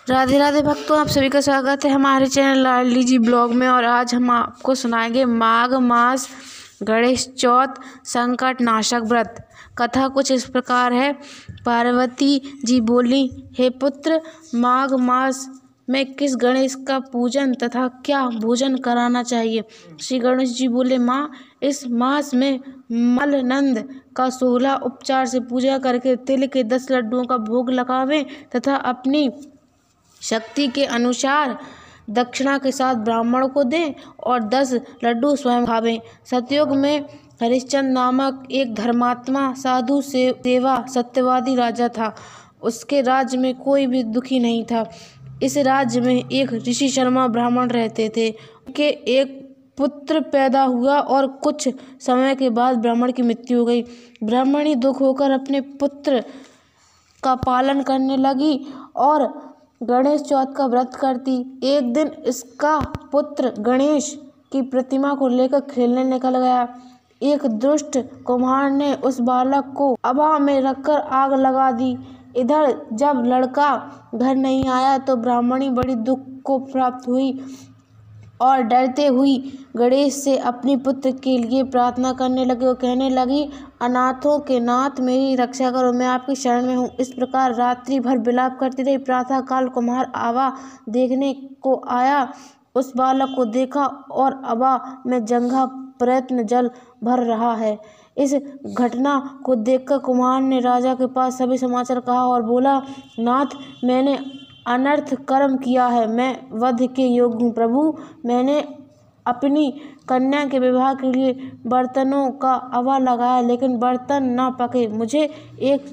राधे राधे भक्तों, आप सभी का स्वागत है हमारे चैनल लाडली जी ब्लॉग में। और आज हम आपको सुनाएंगे माघ मास गणेश चौथ संकट नाशक व्रत। कथा कुछ इस प्रकार है। पार्वती जी बोली, हे पुत्र, माघ मास में किस गणेश का पूजन तथा क्या भोजन कराना चाहिए। श्री गणेश जी बोले, माँ, इस मास में मलनंद का 16 उपचार से पूजा करके तिल के 10 लड्डुओं का भोग लगावें तथा अपनी शक्ति के अनुसार दक्षिणा के साथ ब्राह्मण को दें और 10 लड्डू स्वयं खावें। सतयुग में हरिश्चंद्र नामक एक धर्मात्मा साधु से सेवा सत्यवादी राजा था। उसके राज्य में कोई भी दुखी नहीं था। इस राज्य में एक ऋषि शर्मा ब्राह्मण रहते थे। उनके एक पुत्र पैदा हुआ और कुछ समय के बाद ब्राह्मण की मृत्यु हो गई। ब्राह्मणी दुख होकर अपने पुत्र का पालन करने लगी और गणेश चौथ का व्रत करती। एक दिन इसका पुत्र गणेश की प्रतिमा को लेकर खेलने निकल गया। एक दुष्ट कुम्हार ने उस बालक को हवा में रखकर आग लगा दी। इधर जब लड़का घर नहीं आया तो ब्राह्मणी बड़ी दुख को प्राप्त हुई और डरते हुई गणेश से अपनी पुत्र के लिए प्रार्थना करने लगी। वो कहने लगी, अनाथों के नाथ मेरी रक्षा करो, मैं आपकी शरण में हूँ। इस प्रकार रात्रि भर विलाप करती रही। प्रातः काल कुम्हार आवा देखने को आया। उस बालक को देखा और आवा में जंघा प्रयत्न जल भर रहा है। इस घटना को देखकर कुम्हार ने राजा के पास सभी समाचार कहा और बोला, नाथ, मैंने अनर्थ कर्म किया है, मैं वध के योग्य हूँ। प्रभु, मैंने अपनी कन्या के विवाह के लिए बर्तनों का अवा लगाया, लेकिन बर्तन न पके। मुझे एक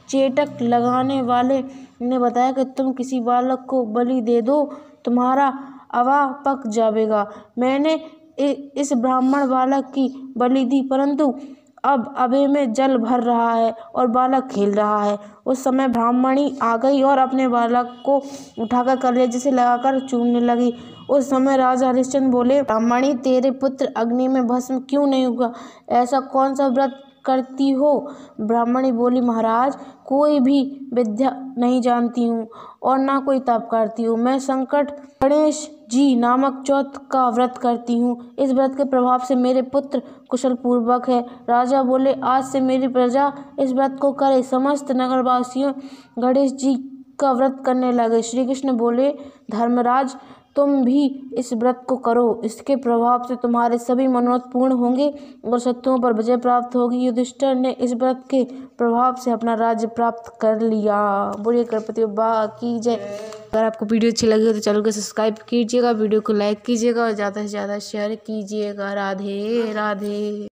चेटक लगाने वाले ने बताया कि तुम किसी बालक को बलि दे दो, तुम्हारा अवा पक जाएगा। मैंने इस ब्राह्मण बालक की बलि दी, परंतु अब अबे में जल भर रहा है और बालक खेल रहा है। उस समय ब्राह्मणी आ गई और अपने बालक को उठाकर कलेजे से लगाकर चूमने लगी। उस समय राजा हरिश्चंद्र बोले, ब्राह्मणी, तेरे पुत्र अग्नि में भस्म क्यों नहीं हुआ? ऐसा कौन सा व्रत करती हो? ब्राह्मणी बोली, महाराज, कोई भी विद्या नहीं जानती हूँ और ना कोई तप करती हूँ। मैं संकट गणेश जी नामक चौथ का व्रत करती हूँ। इस व्रत के प्रभाव से मेरे पुत्र कुशल पूर्वक है। राजा बोले, आज से मेरी प्रजा इस व्रत को करे। समस्त नगरवासियों गणेश जी का व्रत करने लगे। श्री कृष्ण बोले, धर्मराज, तुम भी इस व्रत को करो। इसके प्रभाव से तुम्हारे सभी मनोरथ पूर्ण होंगे और शत्रुओं पर विजय प्राप्त होगी। युधिष्ठिर ने इस व्रत के प्रभाव से अपना राज्य प्राप्त कर लिया। बोलिए गणपति बप्पा की जय। अगर आपको वीडियो अच्छी लगी हो तो चैनल को सब्सक्राइब कीजिएगा, वीडियो को लाइक कीजिएगा और ज़्यादा से ज़्यादा शेयर कीजिएगा। राधे राधे।